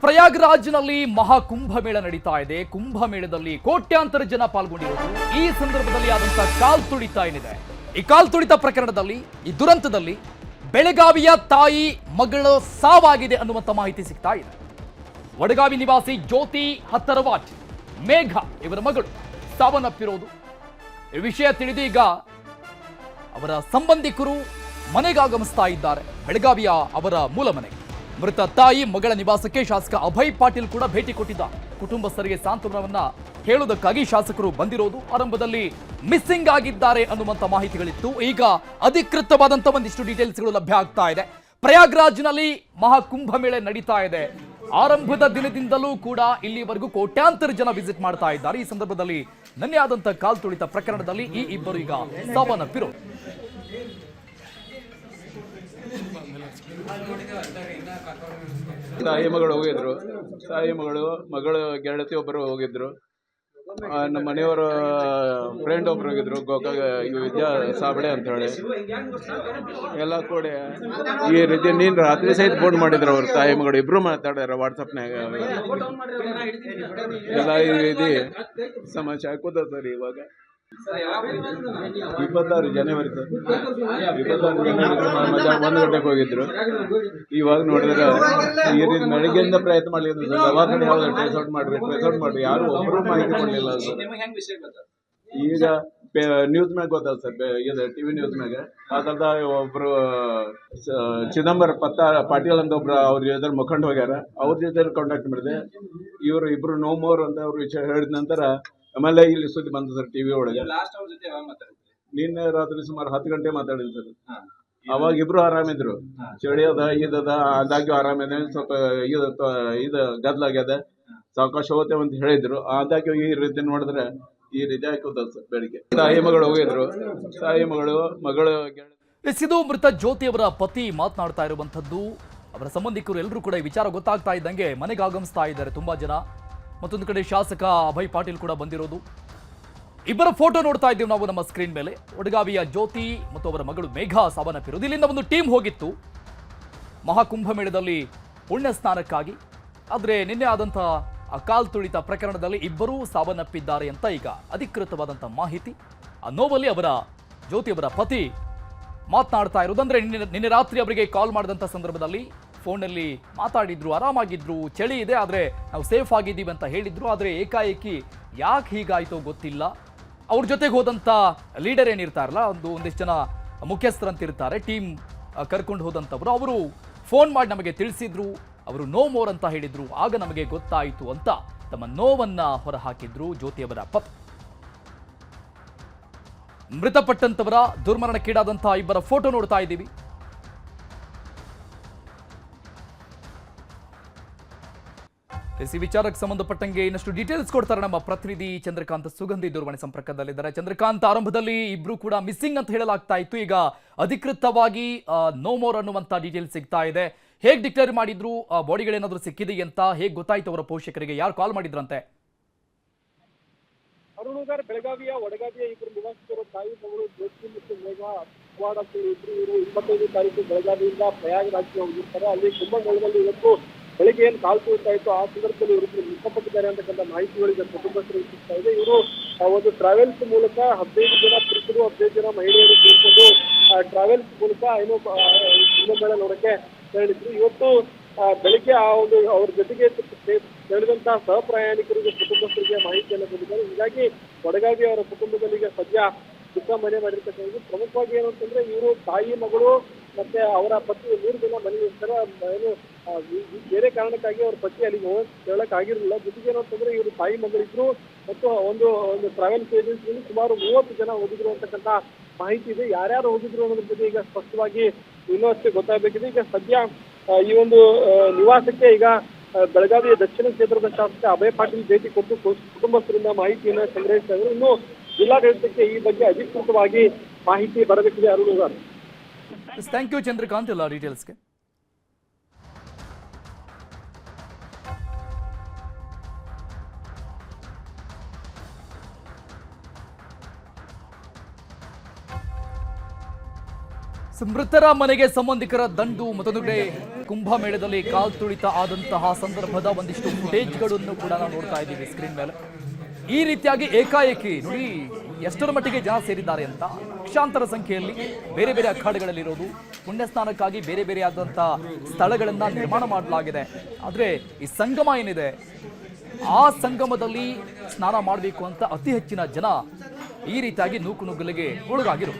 ಪ್ರಯಾಗ್ರಾಜ್ನಲ್ಲಿ ಮಹಾಕುಂಭಮೇಳ ನಡೀತಾ ಇದೆ. ಕುಂಭಮೇಳದಲ್ಲಿ ಕೋಟ್ಯಾಂತರ ಜನ ಪಾಲ್ಗೊಂಡಿರುವುದು. ಈ ಸಂದರ್ಭದಲ್ಲಿ ಆದಂತಹ ಕಾಲ್ತುಳಿತ ಏನಿದೆ, ಈ ಕಾಲ್ತುಳಿತ ಪ್ರಕರಣದಲ್ಲಿ, ಈ ದುರಂತದಲ್ಲಿ ಬೆಳಗಾವಿಯ ತಾಯಿ ಮಗಳ ಸಾವಾಗಿದೆ ಅನ್ನುವಂಥ ಮಾಹಿತಿ ಸಿಗ್ತಾ ಇದೆ. ವಡಗಾವಿ ನಿವಾಸಿ ಜ್ಯೋತಿ ಹತ್ತರವಾಟ್ ಮೇಘ ಇವರ ಮಗಳು ಸಾವನ್ನಪ್ಪಿರೋದು. ಈ ವಿಷಯ ತಿಳಿದು ಈಗ ಅವರ ಸಂಬಂಧಿಕರು ಮನೆಗಾಗಮಿಸ್ತಾ ಇದ್ದಾರೆ. ಬೆಳಗಾವಿಯ ಅವರ ಮೂಲ ಮನೆಗೆ ಮೃತ ತಾಯಿ ಮಗಳ ನಿವಾಸಕ್ಕೆ ಶಾಸಕ ಅಭಯ್ ಪಾಟೀಲ್ ಕೂಡ ಭೇಟಿ ಕೊಟ್ಟಿದ್ದಾರೆ. ಕುಟುಂಬಸ್ಥರಿಗೆ ಸಾಂತ್ವನವನ್ನ ಹೇಳುವುದಕ್ಕಾಗಿ ಶಾಸಕರು ಬಂದಿರೋದು. ಆರಂಭದಲ್ಲಿ ಮಿಸ್ಸಿಂಗ್ ಆಗಿದ್ದಾರೆ ಅನ್ನುವಂಥ ಮಾಹಿತಿಗಳಿತ್ತು. ಈಗ ಅಧಿಕೃತವಾದಂಥ ಒಂದಿಷ್ಟು ಡೀಟೇಲ್ಸ್ಗಳು ಲಭ್ಯ ಆಗ್ತಾ ಇದೆ. ಪ್ರಯಾಗ್ರಾಜ್ನಲ್ಲಿ ಮಹಾಕುಂಭಮೇಳ ನಡೀತಾ ಇದೆ. ಆರಂಭದ ದಿನದಿಂದಲೂ ಕೂಡ ಇಲ್ಲಿವರೆಗೂ ಕೋಟ್ಯಾಂತರ ಜನ ವಿಸಿಟ್ ಮಾಡ್ತಾ ಇದ್ದಾರೆ. ಈ ಸಂದರ್ಭದಲ್ಲಿ ನಿನ್ನೆ ಆದಂತಹ ಕಾಲ್ತುಳಿತ ಪ್ರಕರಣದಲ್ಲಿ ಈ ಇಬ್ಬರು ಈಗ ಸಾವನ್ನಪ್ಪಿರೋದು. ತಾಯಿ ಮಗಳು ಹೋಗಿದ್ರು. ತಾಯಿ ಮಗಳು ಗೆಳತಿ ಒಬ್ಬರು ಹೋಗಿದ್ರು. ನಮ್ಮ ಮನೆಯವರ ಫ್ರೆಂಡ್ ಒಬ್ರು ಹೋಗಿದ್ರು. ಗೋಕಾಕ ವಿದ್ಯಾ ಸಾಬಳೆ ಅಂತ ಹೇಳಿ ಎಲ್ಲ ಕೂಡಿ ಈ ರೀತಿ ನೀನು ರಾತ್ರಿ ಸಹಿತ ಫೋನ್ ಮಾಡಿದ್ರು. ಅವ್ರ ತಾಯಿ ಮಗಳು ಇಬ್ರು ಮಾತಾಡ್ಯಾರ ವಾಟ್ಸಪ್ನಾಗ. ಎಲ್ಲ ಈ ರೀತಿ ಸಮಸ್ಯೆ ಹಾಕೋದ ಸರ್. ಇವಾಗ 26 ಜನವರಿ ಸರ್, 26 ಜನವರಿ ಮಧ್ಯಾಹ್ನ 1 ಗಂಟೆಗೆ ಹೋಗಿದ್ರು. ಇವಾಗ ನೋಡಿದ್ರೆ ಈ ರೀತಿ ಬೆಳಗ್ಗೆಯಿಂದ ಪ್ರಯತ್ನ ಮಾಡಲಿಲ್ಲ. ದವಾಖಾನೆ ಯಾವ್ದು ಟ್ರೇಸ್ ಔಟ್ ಮಾಡ್ರಿ ಯಾರು ಒಬ್ಬರು ಮಾಹಿತಿ ಕೊಡಲಿಲ್ಲ. ಈಗ ನ್ಯೂಸ್ ಮ್ಯಾಗ ಗೊತ್ತಲ್ಲ ಸರ್, ಇದು ಟಿವಿ ನ್ಯೂಸ್ ಮ್ಯಾಗ ಆತದ ಒಬ್ರು ಚಿದಂಬರ ಪಾಟೀಲ್ ಅಂತ ಒಬ್ರು ಅವ್ರ ಜೊತೆ ಮುಖಂಡ ಹೋಗ್ಯಾರ. ಅವ್ರ ಜೊತೆ ಕಾಂಟ್ಯಾಕ್ಟ್ ಮಾಡಿದೆ. ಇವರು ಇಬ್ರು ನೋ ಮೋರ್ ಅಂತ ಅವ್ರ ವಿಷಯ ಹೇಳಿದ ನಂತರ ಆಮೇಲೆ ಇಲ್ಲಿ ಸುದ್ದಿ ಬಂತು ಸರ್ ಟಿವಿ ಒಳಗೆ. ನಿನ್ನೆ ರಾತ್ರಿ ಸುಮಾರು 10 ಗಂಟೆ ಮಾತಾಡಿದ್ರು ಸರ್. ಅವಾಗ ಇಬ್ರು ಆರಾಮಿದ್ರು. ಚಳಿ ಅದ ಇದದ ಆದಾಗ್ಯೂ ಆರಾಮಿದೆ. ಸ್ವಲ್ಪ ಇದು ಗದ್ಲಾಗ್ಯದ, ಸಾವಕಾಶ ಹೋಗ್ತೇವೆ ಅಂತ ಹೇಳಿದ್ರು. ಆದಾಗ್ಯೂ ಈ ರೀತಿ ನೋಡಿದ್ರೆ ಈ ರೀತಿ ಹಾಕೋದ ಸರ್. ಬೆಳಿಗ್ಗೆ ತಾಯಿ ಮಗಳು ಹೋಗಿದ್ರು. ತಾಯಿ ಮಗಳು ಇದು ಮೃತ ಜ್ಯೋತಿಯವರ ಪತಿ ಮಾತನಾಡ್ತಾ ಇರುವಂತದ್ದು. ಅವರ ಸಂಬಂಧಿಕರು ಎಲ್ಲರೂ ಕೂಡ ಈ ವಿಚಾರ ಗೊತ್ತಾಗ್ತಾ ಇದ್ದಂಗೆ ಮನೆಗೆ ಆಗಮಿಸ್ತಾ ಇದ್ದಾರೆ ತುಂಬಾ ಜನ. ಮತ್ತೊಂದು ಕಡೆ ಶಾಸಕ ಅಭಯ್ ಪಾಟೀಲ್ ಕೂಡ ಬಂದಿರೋದು. ಇಬ್ಬರ ಫೋಟೋ ನೋಡ್ತಾ ಇದ್ದೀವಿ ನಾವು ನಮ್ಮ ಸ್ಕ್ರೀನ್ ಮೇಲೆ. ವಡಗಾವಿಯ ಜ್ಯೋತಿ ಮತ್ತು ಅವರ ಮಗಳು ಮೇಘ ಸಾವನ್ನಪ್ಪಿರೋದು. ಇಲ್ಲಿಂದ ಒಂದು ಟೀಮ್ ಹೋಗಿತ್ತು ಮಹಾಕುಂಭಮೇಳದಲ್ಲಿ ಪುಣ್ಯ ಸ್ನಾನಕ್ಕಾಗಿ. ಆದರೆ ನಿನ್ನೆ ಆದಂತಹ ಕಾಲ್ತುಳಿತ ಪ್ರಕರಣದಲ್ಲಿ ಇಬ್ಬರೂ ಸಾವನ್ನಪ್ಪಿದ್ದಾರೆ ಅಂತ ಈಗ ಅಧಿಕೃತವಾದಂಥ ಮಾಹಿತಿ. ಆ ನೋವಲ್ಲಿ ಅವರ ಜ್ಯೋತಿಯವರ ಪತಿ ಮಾತನಾಡ್ತಾ ಇರೋದು. ಅಂದರೆ ನಿನ್ನೆ ರಾತ್ರಿ ಅವರಿಗೆ ಕಾಲ್ ಮಾಡಿದಂಥ ಸಂದರ್ಭದಲ್ಲಿ ಫೋನಲ್ಲಿ ಮಾತಾಡಿದ್ರು, ಆರಾಮಾಗಿದ್ರು, ಚಳಿ ಇದೆ ಆದರೆ ನಾವು ಸೇಫ್ ಆಗಿದ್ದೀವಿ ಅಂತ ಹೇಳಿದ್ರು. ಆದರೆ ಏಕಾಏಕಿ ಯಾಕೆ ಹೀಗಾಯಿತೋ ಗೊತ್ತಿಲ್ಲ. ಅವ್ರ ಜೊತೆಗೆ ಹೋದಂಥ ಲೀಡರ್ ಏನಿರ್ತಾರಲ್ಲ, ಒಂದಿಷ್ಟು ಜನ ಮುಖ್ಯಸ್ಥರಂತಿರ್ತಾರೆ, ಟೀಮ್ ಕರ್ಕೊಂಡು ಹೋದಂಥವ್ರು, ಅವರು ಫೋನ್ ಮಾಡಿ ನಮಗೆ ತಿಳಿಸಿದ್ರು. ಅವರು ನೋ ಮೋರ್ ಅಂತ ಹೇಳಿದ್ರು. ಆಗ ನಮಗೆ ಗೊತ್ತಾಯಿತು ಅಂತ ತಮ್ಮ ನೋವನ್ನ ಹೊರಹಾಕಿದ್ರು ಜ್ಯೋತಿಯವರ ಪತಿ. ಮೃತಪಟ್ಟಂತವರ ದುರ್ಮರಣಕ್ಕೀಡಾದಂತಹ ಇಬ್ಬರ ಫೋಟೋ ನೋಡ್ತಾ ಇದ್ದೀವಿ. ಈ ವಿಚಾರಕ್ಕೆ ಸಂಬಂಧಪಟ್ಟಂಗೆ ಇನ್ನಷ್ಟು ಡೀಟೇಲ್ಸ್ ಕೊಡ್ತಾರೆ ನಮ್ಮ ಪ್ರತಿನಿಧಿ ಚಂದ್ರಕಾಂತ್ ಸುಗಂಧಿ ದೂರವಾಣಿ ಸಂಪರ್ಕದಲ್ಲಿದ್ದಾರೆ. ಚಂದ್ರಕಾಂತ್, ಆರಂಭದಲ್ಲಿ ಇಬ್ರು ಕೂಡ ಮಿಸ್ಸಿಂಗ್ ಅಂತ ಹೇಳಲಾಗ್ತಾ ಇತ್ತು. ಈಗ ಅಧಿಕೃತವಾಗಿ ನೋ ಮೋರ್ ಅನ್ನುವಂತ ಡೀಟೇಲ್ಸ್ ಸಿಗ್ತಾ ಇದೆ. ಹೇಗೆ ಡಿಕ್ಲೇರ್ ಮಾಡಿದ್ರು? ಬಾಡಿಗಳೇನಾದ್ರೂ ಸಿಕ್ಕಿದೆಯಾ ಅಂತ ಹೇಗೆ ಗೊತ್ತಾಯ್ತು ಅವರ ಪೋಷಕರಿಗೆ? ಯಾರು ಕಾಲ್ ಮಾಡಿದ್ರಂತೆ? ಅರುಣ್, ಬೆಳಗಾವಿಯ ವಡಗಾವಿಯ ಇಬ್ಬರು ನಿವಾಸಿಗರು ತಾಯಿ ಮಗಳು ಜ್ಯೋತಿ ಮತ್ತು ಮೇಘ ಅವಾರ್ಡ್ ಅಂತ ಇವರು 25 ತಾರೀಕು ಬೆಳಗಾವಿಯಿಂದ ಪ್ರಯಾಗರಾಜ್ಗೆ ಹೋಗಿರ್ತಾರೆ. ಅಲ್ಲಿ ಕುಂಭಮೇಳದಲ್ಲಿ ಇವತ್ತು ಬೆಳಿಗ್ಗೆ ಏನು ಕಾಲ್ತುಳಿತ ಇತ್ತು, ಆ ಸಂದರ್ಭದಲ್ಲಿ ಇವರು ಮೃತಪಟ್ಟಿದ್ದಾರೆ ಅಂತಕ್ಕಂಥ ಮಾಹಿತಿಗಳಿಗೆ ಕುಟುಂಬಸ್ಥರಿಗೆ ಸಿಗ್ತಾ ಇದೆ. ಇವರು ಒಂದು ಟ್ರಾವೆಲ್ಸ್ ಮೂಲಕ 15 ಜನ ಪುರುಷರು 15 ಜನ ಮಹಿಳೆಯರು ಸೇರಿಕೊಂಡು ಟ್ರಾವೆಲ್ಸ್ ಮೂಲಕ ಏನು ಕುಂಭಮೇಳ ನೋಡಕ್ಕೆ ಹೇಳಿದ್ರು. ಇವತ್ತು ಬೆಳಿಗ್ಗೆ ಆ ಒಂದು ಅವ್ರ ಜೊತೆಗೆ ತೆರಳಿದಂತಹ ಸಹ ಪ್ರಯಾಣಿಕರಿಗೆ ಕುಟುಂಬಸ್ಥರಿಗೆ ಮಾಹಿತಿಯನ್ನು ಕೊಟ್ಟಿದ್ದಾರೆ. ಹೀಗಾಗಿ ವಡಗಾವಿ ಅವರ ಕುಟುಂಬದಲ್ಲಿ ಈಗ ಸದ್ಯ ದುಃಖ ಮನೆ ಮಾಡಿರ್ತಕ್ಕಂಥದ್ದು. ಪ್ರಮುಖವಾಗಿ ಏನು ಅಂತಂದ್ರೆ, ಇವರು ತಾಯಿ ಮಗಳು ಮತ್ತೆ ಅವರ ಪತಿ 3 ಜನ ಮನೆ ಇರ್ತಾರೆ. ಏನು ಬೇರೆ ಕಾರಣಕ್ಕಾಗಿ ಅವ್ರ ಪತಿ ಅಲ್ಲಿಗೆ ಹೇಳಕ್ ಆಗಿರಲಿಲ್ಲ. ಜೊತೆಗೆ ಏನು ಅಂತಂದ್ರೆ, ಇವರು ತಾಯಿ ಮಗಳಿದ್ರು ಮತ್ತು ಒಂದು ಟ್ರಾವೆಲ್ಸ್ ಏಜೆನ್ಸಿಯಲ್ಲಿ ಸುಮಾರು 30 ಜನ ಹೋಗಿದ್ರು ಅಂತಕ್ಕಂಥ ಮಾಹಿತಿ ಇದೆ. ಯಾರ್ಯಾರು ಹೋಗಿದ್ರು ಅನ್ನೋದ್ರ ಬಗ್ಗೆ ಈಗ ಸ್ಪಷ್ಟವಾಗಿ ಇನ್ನೂ ಅಷ್ಟೇ ಗೊತ್ತಾಗಬೇಕಿದೆ. ಈಗ ಸದ್ಯ ಈ ಒಂದು ನಿವಾಸಕ್ಕೆ ಈಗ ಬೆಳಗಾವಿಯ ದಕ್ಷಿಣ ಕ್ಷೇತ್ರದ ಶಾಸಕ ಅಭಯ್ ಪಾಟೀಲ್ ಭೇಟಿ ಕೊಟ್ಟು ಕುಟುಂಬಸ್ಥರಿಂದ ಮಾಹಿತಿಯನ್ನು ಸಂಗ್ರಹಿಸ್ತಾ ಇದ್ರು. ಇನ್ನು ಜಿಲ್ಲಾಡಳಿತಕ್ಕೆ ಈ ಬಗ್ಗೆ ಅಧಿಕೃತವಾಗಿ ಮಾಹಿತಿ ಬರಬೇಕಿದೆ. ಅರುಣ್, ಥ್ಯಾಂಕ್ ಯು ಚಂದ್ರಕಾಂತ್ ಎಲ್ಲ ಡೀಟೇಲ್ಸ್ಗೆ. ಮೃತರ ಮನೆಗೆ ಸಂಬಂಧಿಕರ ದಂಡು ಮತ್ತೊಂದು ಕಡೆ ಕುಂಭಮೇಳದಲ್ಲಿ ಕಾಲ್ತುಳಿತ ಆದಂತಹ ಸಂದರ್ಭದ ಒಂದಿಷ್ಟು ಫುಟೇಜ್ಗಳನ್ನು ಕೂಡ ನಾವು ನೋಡ್ತಾ ಇದ್ದೀವಿ ಸ್ಕ್ರೀನ್ ಮೇಲೆ. ಈ ರೀತಿಯಾಗಿ ಏಕಾಏಕಿ ನೋಡಿ ಎಷ್ಟರ ಮಟ್ಟಿಗೆ ಜನ ಸೇರಿದ್ದಾರೆ ಅಂತ. ಲಕ್ಷಾಂತರ ಸಂಖ್ಯೆಯಲ್ಲಿ ಬೇರೆ ಬೇರೆ ಅಖಾಡಗಳಲ್ಲಿರೋದು, ಪುಣ್ಯ ಸ್ನಾನಕ್ಕಾಗಿ ಬೇರೆ ಬೇರೆ ಆದಂತಹ ಸ್ಥಳಗಳನ್ನ ನಿರ್ಮಾಣ ಮಾಡಲಾಗಿದೆ. ಆದರೆ ಈ ಸಂಗಮ ಏನಿದೆ, ಆ ಸಂಗಮದಲ್ಲಿ ಸ್ನಾನ ಮಾಡಬೇಕು ಅಂತ ಅತಿ ಹೆಚ್ಚಿನ ಜನ ಈ ರೀತಿಯಾಗಿ ನೂಕುನುಗ್ಗಲಿಗೆ ಒಳಗಾಗಿರು.